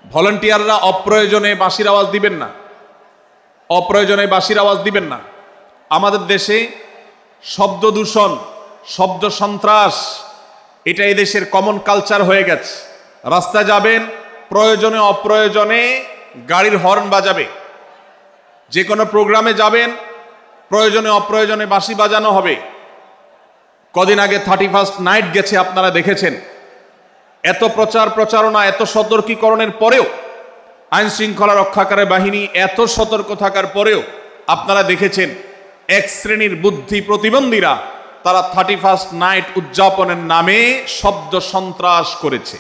ভলান্টিয়াররা অপ্রয়োজনে বাঁশির আওয়াজ দিবেন না, অপ্রয়োজনে বাঁশির আওয়াজ দিবেন না। আমাদের দেশে শব্দ দূষণ, শব্দ সন্ত্রাস, এটা এই দেশের কমন কালচার হয়ে গেছে। রাস্তায় যাবেন, প্রয়োজনে অপ্রয়োজনে গাড়ির হর্ন বাজাবে, যে কোনো প্রোগ্রামে যাবেন প্রয়োজনে অপ্রয়োজনে বাঁশি বাজানো হবে। কদিন আগে 31st নাইট গেছে, আপনারা দেখেছেন। এত প্রচার প্রচারণা, এত সতর্কীকরণের পরেও, আইন শৃঙ্খলা রক্ষাকারী বাহিনী এত সতর্ক থাকার পরেও আপনারা দেখেছেন এক শ্রেণীর বুদ্ধি প্রতিবন্ধীরা তারা 31st নাইট উদযাপনের নামে শব্দ সন্ত্রাস করেছে।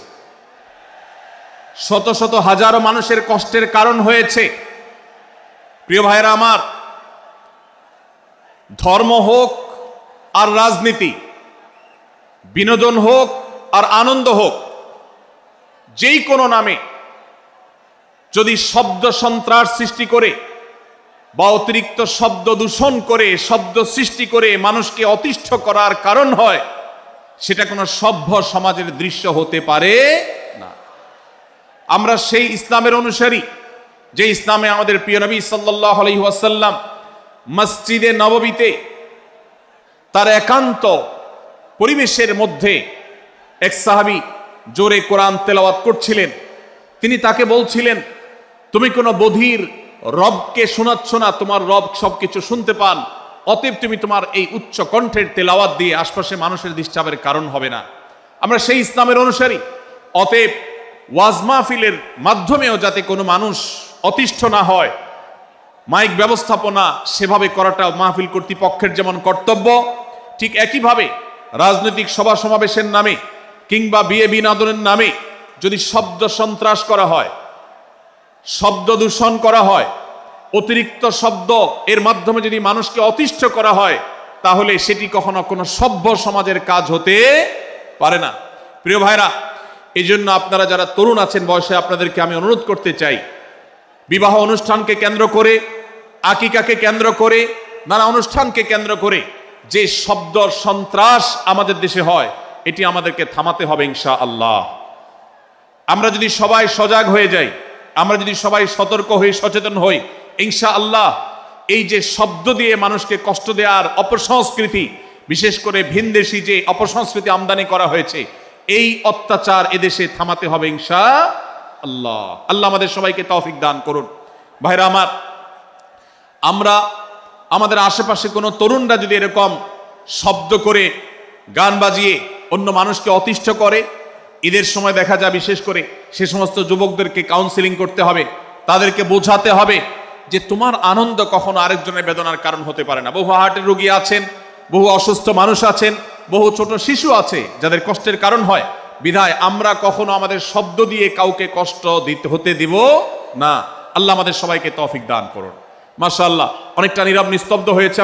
শত শত হাজারো মানুষের কষ্টের কারণ হয়েছে। প্রিয় ভাইরা আমার, ধর্ম হোক আর রাজনীতি, বিনোদন হোক আর আনন্দ হোক, যেই কোনো নামে যদি শব্দ সন্ত্রাস সৃষ্টি করে বা অতিরিক্ত শব্দ দূষণ করে, শব্দ সৃষ্টি করে মানুষকে অতিষ্ঠ করার কারণ হয়, সেটা কোনো সভ্য সমাজের দৃশ্য হতে পারে না। আমরা সেই ইসলামের অনুসারী যে ইসলামে আমাদের প্রিয় নবী সাল্লাল্লাহু আলাইহি ওয়াসাল্লাম মসজিদে নববীতে তার একান্ত পরিবেশের মধ্যে এক সাহাবী জোরে কোরআন তেলাওয়াত করছিলেন। তিনি তাকে বলছিলেন, তুমি কোনো বধির রবকে শোনাচ্ছ না, তোমার রব সবকিছু শুনতে পান, অতএব তুমি তোমার এই উচ্চ কণ্ঠের তেলাওয়াত দিয়ে আশপাশে মানুষের ডিস্টার্বের কারণ হবে না। আমরা সেই ইসলামের অনুসারী, অতএব ওয়াজ মাহফিলের মাধ্যমেও যাতে কোনো মানুষ অতিষ্ঠ না হয়, মাইক ব্যবস্থাপনা সেভাবে করাটা মাহফিল কর্তৃপক্ষের যেমন কর্তব্য, ঠিক একইভাবে রাজনৈতিক সভা সমাবেশের নামে কিংবা বিয়ে বিনোদনের নামে যদি শব্দ সন্ত্রাস করা হয়, শব্দ দূষণ করা হয়, অতিরিক্ত শব্দ এর মাধ্যমে যদি মানুষকে অতিষ্ঠ করা হয়, তাহলে সেটি কখনো কোনো সভ্য সমাজের কাজ হতে পারে না। প্রিয় ভাইরা, এই জন্য আপনারা যারা তরুণ আছেন বয়সে, আপনাদেরকে আমি অনুরোধ করতে চাই, বিবাহ অনুষ্ঠানকে কেন্দ্র করে, আকিকাকে কেন্দ্র করে, নানা অনুষ্ঠানকে কেন্দ্র করে যে শব্দ সন্ত্রাস আমাদের দেশে হয়, এটি আমাদেরকে থামাতে হবে ইনশাআল্লাহ। আমরা যদি সবাই সজাগ হয়ে যাই, আমরা যদি সবাই সতর্ক হয়ে সচেতন হই, ইনশাআল্লাহ এই যে শব্দ দিয়ে মানুষকে কষ্ট দেওয়ার অপসংস্কৃতি, বিশেষ করে ভিনদেশি যে অপসংস্কৃতি আমদানি করা হয়েছে, এই অত্যাচার এদেশে থামাতে হবে ইনশাআল্লাহ। আল্লাহ আমাদের সবাইকে তৌফিক দান করুন। ভাইরা আমার, আমরা আমাদের আশেপাশে কোনো তরুণরা যদি এরকম শব্দ করে, গান বাজিয়ে অন্য মানুষকে অতিষ্ঠ করে, ঈদের সময় দেখা যায় বিশেষ করে সে সমস্ত যুবকদেরকে কাউন্সিলিং করতে হবে, তাদেরকে বোঝাতে হবে যে তোমার আনন্দ কখনো আরেকজনের বেদনার কারণ হতে পারে না। বহু হার্টের রোগী আছেন, বহু অসুস্থ মানুষ আছেন, বহু ছোট শিশু আছে যাদের কষ্টের কারণ হয়। বিধায় আমরা কখনো আমাদের শব্দ দিয়ে কাউকে কষ্ট হতে দিব না। আল্লাহ আমাদের সবাইকে তৌফিক দান করুন। মাশাআল্লাহ, অনেকটা নীরব নিস্তব্ধ হয়েছে।